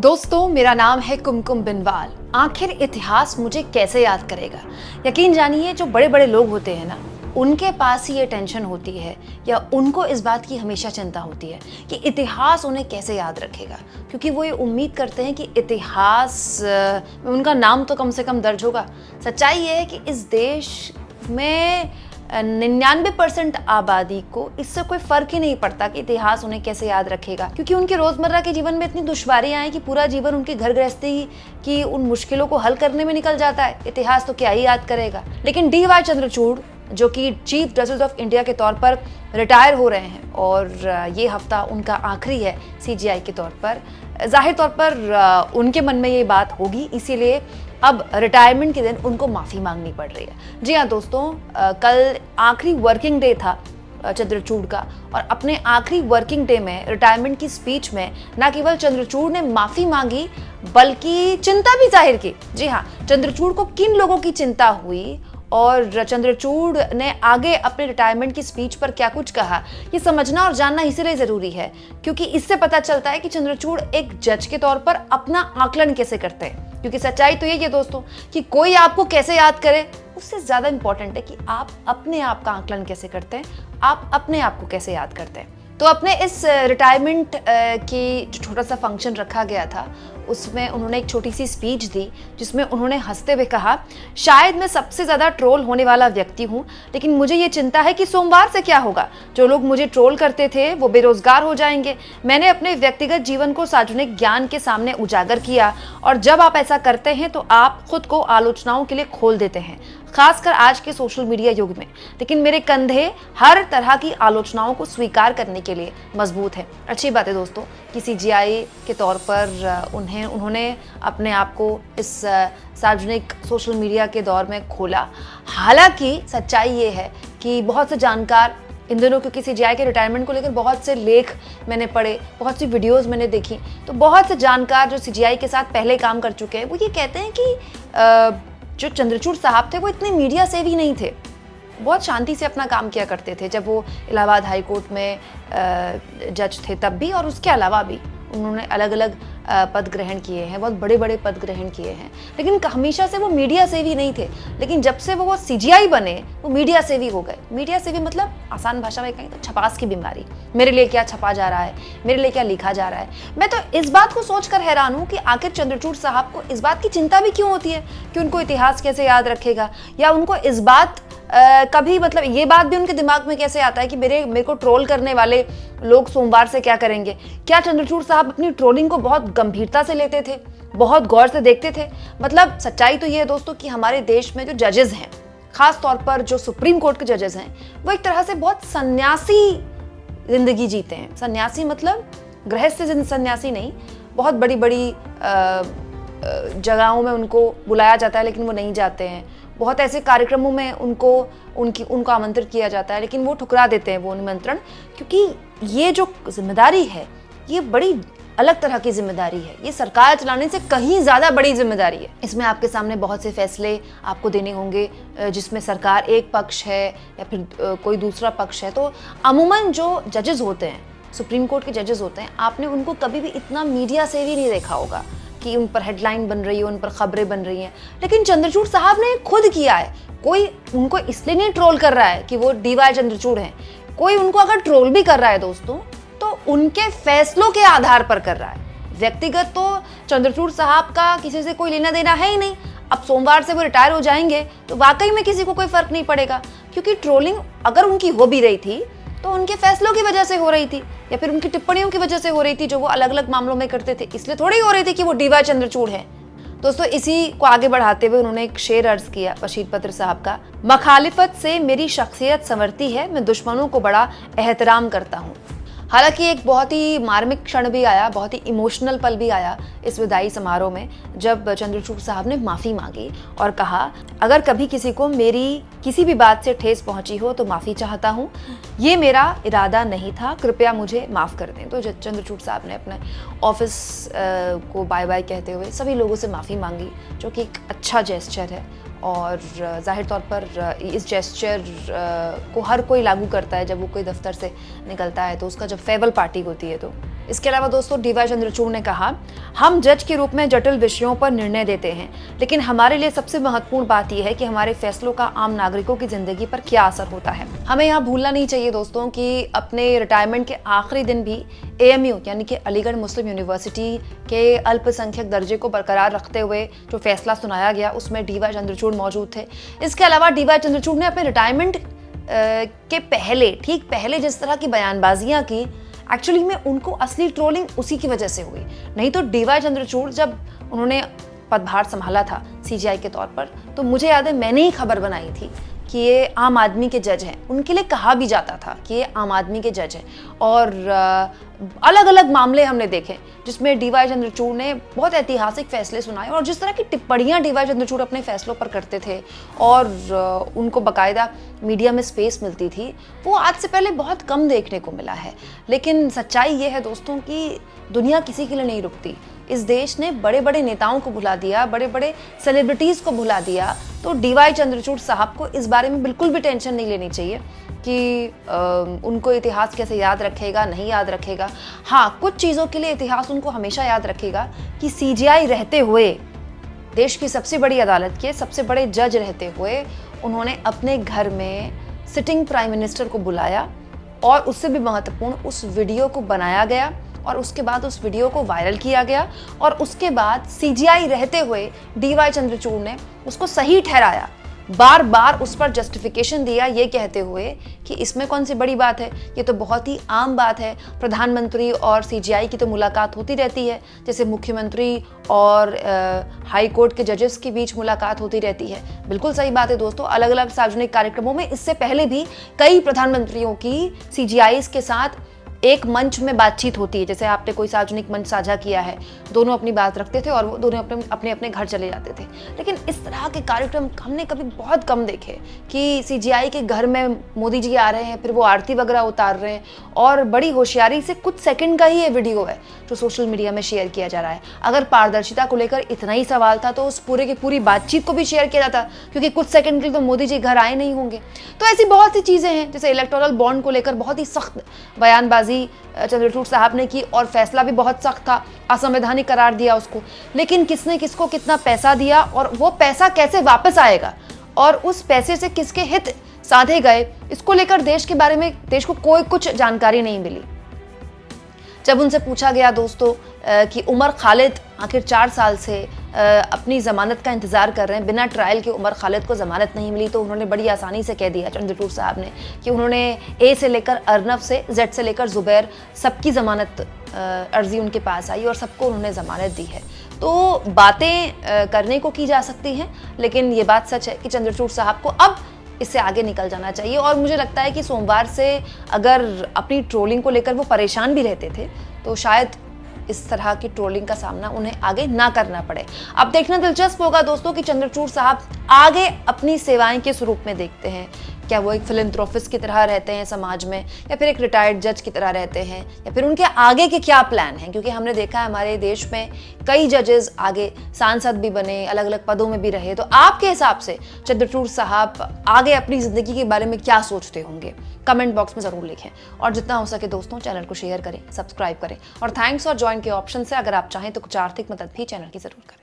दोस्तों, मेरा नाम है कुमकुम बिनवाल। आखिर इतिहास मुझे कैसे याद करेगा? यकीन जानिए, जो बड़े बड़े लोग होते हैं ना, उनके पास ही ये टेंशन होती है या उनको इस बात की हमेशा चिंता होती है कि इतिहास उन्हें कैसे याद रखेगा, क्योंकि वो ये उम्मीद करते हैं कि इतिहास में उनका नाम तो कम से कम दर्ज होगा। सच्चाई ये है कि इस देश में 99% आबादी को इससे कोई फर्क ही नहीं पड़ता कि इतिहास उन्हें कैसे याद रखेगा, क्योंकि उनके रोजमर्रा के जीवन में इतनी दुश्वारियां हैं कि पूरा जीवन उनकी घर गृहस्थी की उन मुश्किलों को हल करने में निकल जाता है। इतिहास तो क्या ही याद करेगा। लेकिन डी.वाई. चंद्रचूड़, जो कि चीफ जस्टिस ऑफ इंडिया के तौर पर रिटायर हो रहे हैं और ये हफ्ता उनका आखिरी है सीजेआई के तौर पर, जाहिर तौर पर उनके मन में ये बात होगी, इसीलिए अब रिटायरमेंट के दिन उनको माफ़ी मांगनी पड़ रही है। जी हाँ दोस्तों, कल आखिरी वर्किंग डे था चंद्रचूड़ का, और अपने आखिरी वर्किंग डे में रिटायरमेंट की स्पीच में न केवल चंद्रचूड़ ने माफ़ी मांगी बल्कि चिंता भी जाहिर की। जी हाँ, चंद्रचूड़ को किन लोगों की चिंता हुई और चंद्रचूड़ ने आगे अपने रिटायरमेंट की स्पीच पर क्या कुछ कहा, ये समझना और जानना इसलिए ज़रूरी है क्योंकि इससे पता चलता है कि चंद्रचूड़ एक जज के तौर पर अपना आकलन कैसे करते हैं। क्योंकि सच्चाई तो यही है दोस्तों कि कोई आपको कैसे याद करे, उससे ज़्यादा इंपॉर्टेंट है कि आप अपने आप का आकलन कैसे करते हैं, आप अपने आप को कैसे याद करते हैं। तो अपने इस रिटायरमेंट की जो छोटा सा फंक्शन रखा गया था, उसमें उन्होंने एक छोटी सी स्पीच दी जिसमें उन्होंने हंसते हुए कहा, शायद मैं सबसे ज़्यादा ट्रोल होने वाला व्यक्ति हूँ, लेकिन मुझे ये चिंता है कि सोमवार से क्या होगा। जो लोग मुझे ट्रोल करते थे वो बेरोजगार हो जाएंगे। मैंने अपने व्यक्तिगत जीवन को सार्वजनिक ज्ञान के सामने उजागर किया, और जब आप ऐसा करते हैं तो आप खुद को आलोचनाओं के लिए खोल देते हैं, खासकर आज के सोशल मीडिया युग में। लेकिन मेरे कंधे हर तरह की आलोचनाओं को स्वीकार करने के लिए मजबूत है। अच्छी बात है दोस्तों कि सीजेआई के तौर पर उन्होंने अपने आप को इस सार्वजनिक सोशल मीडिया के दौर में खोला। हालांकि सच्चाई ये है कि बहुत से जानकार इन दिनों, क्योंकि सीजेआई के रिटायरमेंट को लेकर बहुत से लेख मैंने पढ़े, बहुत सी वीडियोस मैंने देखी, तो बहुत से जानकार जो सीजेआई के साथ पहले काम कर चुके हैं वो ये कहते हैं कि जो चंद्रचूड़ साहब थे वो इतने मीडिया सेवी नहीं थे, बहुत शांति से अपना काम किया करते थे जब वो इलाहाबाद हाई कोर्ट में जज थे तब भी, और उसके अलावा भी उन्होंने अलग अलग पद ग्रहण किए हैं, बहुत बड़े बड़े पद ग्रहण किए हैं, लेकिन हमेशा से वो मीडिया सेवी नहीं थे। लेकिन जब से वो सीजेआई बने वो मीडिया सेवी हो गए। मीडिया सेवी मतलब आसान भाषा में कहें तो छपास की बीमारी। मेरे लिए क्या छपा जा रहा है, मेरे लिए क्या लिखा जा रहा है। मैं तो इस बात को सोचकर हैरान हूँ कि आखिर चंद्रचूड़ साहब को इस बात की चिंता भी क्यों होती है कि उनको इतिहास कैसे याद रखेगा, या उनको इस बात कभी मतलब ये बात भी उनके दिमाग में कैसे आता है कि मेरे को ट्रोल करने वाले लोग सोमवार से क्या करेंगे। क्या चंद्रचूड़ साहब अपनी ट्रोलिंग को बहुत गंभीरता से लेते थे, बहुत गौर से देखते थे? मतलब सच्चाई तो ये है दोस्तों कि हमारे देश में जो जजेस हैं, खास तौर पर जो सुप्रीम कोर्ट के जजेस हैं, वो एक तरह से बहुत सन्यासी जिंदगी जीते हैं। सन्यासी मतलब गृहस्थ सन्यासी नहीं, बहुत बड़ी बड़ी जगहों में उनको बुलाया जाता है लेकिन वो नहीं जाते हैं। बहुत ऐसे कार्यक्रमों में उनको आमंत्रित किया जाता है लेकिन वो ठुकरा देते हैं वो निमंत्रण, क्योंकि ये जो जिम्मेदारी है ये बड़ी अलग तरह की जिम्मेदारी है। ये सरकार चलाने से कहीं ज़्यादा बड़ी जिम्मेदारी है। इसमें आपके सामने बहुत से फैसले आपको देने होंगे जिसमें सरकार एक पक्ष है या फिर कोई दूसरा पक्ष है। तो अमूमन जो जजेस होते हैं, सुप्रीम कोर्ट के जजेस होते हैं, आपने उनको कभी भी इतना मीडिया से भी नहीं देखा होगा कि उन पर हेडलाइन बन रही है, उन पर खबरें बन रही हैं। लेकिन चंद्रचूड़ साहब ने खुद किया है। कोई उनको इसलिए नहीं ट्रोल कर रहा है कि वो डी.वाई. चंद्रचूड़ हैं। कोई उनको अगर ट्रोल भी कर रहा है दोस्तों तो उनके फैसलों के आधार पर कर रहा है। व्यक्तिगत तो चंद्रचूड़ साहब का किसी से कोई लेना देना है ही नहीं। अब सोमवार से वो रिटायर हो जाएंगे तो वाकई में किसी को कोई फर्क नहीं पड़ेगा, क्योंकि ट्रोलिंग अगर उनकी हो भी रही थी तो उनके फैसलों की वजह से हो रही थी या फिर उनकी टिप्पणियों की वजह से हो रही थी जो वो अलग अलग मामलों में करते थे, इसलिए थोड़ी हो रही थी कि वो डी.वाई. चंद्रचूड़ हैं। दोस्तों, इसी को आगे बढ़ाते हुए उन्होंने एक शेर अर्ज किया बशीर पत्र साहब का, मखालिफत से मेरी शख्सियत संवरती है, मैं दुश्मनों को बड़ा एहतराम करता हूँ। हालांकि एक बहुत ही मार्मिक क्षण भी आया, बहुत ही इमोशनल पल भी आया इस विदाई समारोह में, जब चंद्रचूड़ साहब ने माफ़ी मांगी और कहा, अगर कभी किसी को मेरी किसी भी बात से ठेस पहुंची हो तो माफ़ी चाहता हूं, ये मेरा इरादा नहीं था, कृपया मुझे माफ़ कर दें। तो चंद्रचूड़ साहब ने अपने ऑफिस को बाय बाय कहते हुए सभी लोगों से माफ़ी मांगी, जो कि एक अच्छा जेस्चर है। और जाहिर तौर पर इस जेस्चर को हर कोई लागू करता है जब वो कोई दफ्तर से निकलता है, तो उसका जब फेयरवेल पार्टी होती है तो इसके अलावा दोस्तों डीवाई चंद्रचूड़ ने कहा, हम जज के रूप में जटिल विषयों पर निर्णय देते हैं, लेकिन हमारे लिए सबसे महत्वपूर्ण बात यह है कि हमारे फैसलों का आम नागरिकों की जिंदगी पर क्या असर होता है। हमें यहाँ भूलना नहीं चाहिए दोस्तों कि अपने रिटायरमेंट के आखिरी दिन भी AMU यानी कि अलीगढ़ मुस्लिम यूनिवर्सिटी के अल्पसंख्यक दर्जे को बरकरार रखते हुए जो फैसला सुनाया गया उसमें डीवाई चंद्रचूड़ मौजूद थे। इसके अलावा डीवाई चंद्रचूड़ ने अपने रिटायरमेंट के ठीक पहले जिस तरह की बयानबाजियां की, एक्चुअली में उनको असली ट्रोलिंग उसी की वजह से हुई। नहीं तो डीवाई चंद्रचूड़ जब उन्होंने पदभार संभाला था CGI के तौर पर, तो मुझे याद है मैंने ही खबर बनाई थी कि ये आम आदमी के जज हैं। उनके लिए कहा भी जाता था कि ये आम आदमी के जज हैं। और अलग अलग मामले हमने देखे जिसमें डीवाई चंद्रचूड़ ने बहुत ऐतिहासिक फैसले सुनाए, और जिस तरह की टिप्पणियां डीवाई चंद्रचूड़ अपने फैसलों पर करते थे और उनको बाकायदा मीडिया में स्पेस मिलती थी, वो आज से पहले बहुत कम देखने को मिला है। लेकिन सच्चाई ये है दोस्तों कि दुनिया किसी के लिए नहीं रुकती। इस देश ने बड़े बड़े नेताओं को भुला दिया, बड़े बड़े सेलिब्रिटीज को भुला दिया। तो डीवाई चंद्रचूड़ साहब को इस बारे में बिल्कुल भी टेंशन नहीं लेनी चाहिए कि उनको इतिहास कैसे याद रखेगा, नहीं याद रखेगा। हाँ, कुछ चीज़ों के लिए इतिहास उनको हमेशा याद रखेगा कि CGI रहते हुए, देश की सबसे बड़ी अदालत के सबसे बड़े जज रहते हुए, उन्होंने अपने घर में सिटिंग प्राइम मिनिस्टर को बुलाया, और उससे भी महत्वपूर्ण उस वीडियो को बनाया गया, और उसके बाद उस वीडियो को वायरल किया गया, और उसके बाद CGI रहते हुए डीवाई चंद्रचूड़ ने उसको सही ठहराया, बार बार उस पर जस्टिफिकेशन दिया, ये कहते हुए कि इसमें कौन सी बड़ी बात है, ये तो बहुत ही आम बात है। प्रधानमंत्री और CGI की तो मुलाकात होती रहती है, जैसे मुख्यमंत्री और हाई कोर्ट के जजेस के बीच मुलाकात होती रहती है। बिल्कुल सही बात है दोस्तों। अलग अलग सार्वजनिक कार्यक्रमों में इससे पहले भी कई प्रधानमंत्रियों की CGIs के साथ एक मंच में बातचीत होती है। जैसे आपने कोई सार्वजनिक मंच साझा किया है, दोनों अपनी बात रखते थे और वो दोनों अपने अपने घर चले जाते थे। लेकिन इस तरह के कार्यक्रम हमने कभी बहुत कम देखे कि CGI के घर में मोदी जी आ रहे हैं, फिर वो आरती वगैरह उतार रहे हैं, और बड़ी होशियारी से कुछ सेकंड का ही ये वीडियो है जो सोशल मीडिया में शेयर किया जा रहा है। अगर पारदर्शिता को लेकर इतना ही सवाल था तो उस पूरे की पूरी बातचीत को भी शेयर किया जाता, क्योंकि कुछ सेकंड के लिए तो मोदी जी घर आए नहीं होंगे। तो ऐसी बहुत सी चीज़ें हैं, जैसे इलेक्टोरल बॉन्ड को लेकर बहुत ही सख्त बयानबाजी चंद्रचूड़ साहब ने की, और फैसला भी बहुत सख्त था, असंवैधानिक करार दिया उसको। लेकिन किसने किसको कितना पैसा दिया और वो पैसा कैसे वापस आएगा और उस पैसे से किसके हित साधे गए, इसको लेकर देश के बारे में देश को कोई कुछ जानकारी नहीं मिली। जब उनसे पूछा गया दोस्तों कि उमर खालिद आखिर 4 साल से अपनी ज़मानत का इंतज़ार कर रहे हैं, बिना ट्रायल के उमर खालिद को ज़मानत नहीं मिली, तो उन्होंने बड़ी आसानी से कह दिया चंद्रचूड़ साहब ने कि उन्होंने A से लेकर अर्नब से Z से लेकर ज़ुबैर सबकी ज़मानत अर्जी उनके पास आई और सबको उन्होंने ज़मानत दी है। तो बातें करने को की जा सकती हैं, लेकिन ये बात सच है कि चंद्रचूड़ साहब को अब इससे आगे निकल जाना चाहिए। और मुझे लगता है कि सोमवार से अगर अपनी ट्रोलिंग को लेकर वो परेशान भी रहते थे तो शायद इस तरह की ट्रोलिंग का सामना उन्हें आगे ना करना पड़े। अब देखना दिलचस्प होगा दोस्तों कि चंद्रचूड़ साहब आगे अपनी सेवाएं किस रूप में देखते हैं। क्या वो एक फिलैंथ्रोपिस्ट की तरह रहते हैं समाज में, या फिर एक रिटायर्ड जज की तरह रहते हैं, या फिर उनके आगे के क्या प्लान हैं। क्योंकि हमने देखा है हमारे देश में कई जजेस आगे सांसद भी बने, अलग अलग पदों में भी रहे। तो आपके हिसाब से चंद्रचूड़ साहब आगे अपनी ज़िंदगी के बारे में क्या सोचते होंगे, कमेंट बॉक्स में ज़रूर लिखें। और जितना हो सके दोस्तों चैनल को शेयर करें, सब्सक्राइब करें, और थैंक्स और ज्वाइन के ऑप्शन से अगर आप चाहें तो कुछ आर्थिक मदद भी चैनल की ज़रूर करें।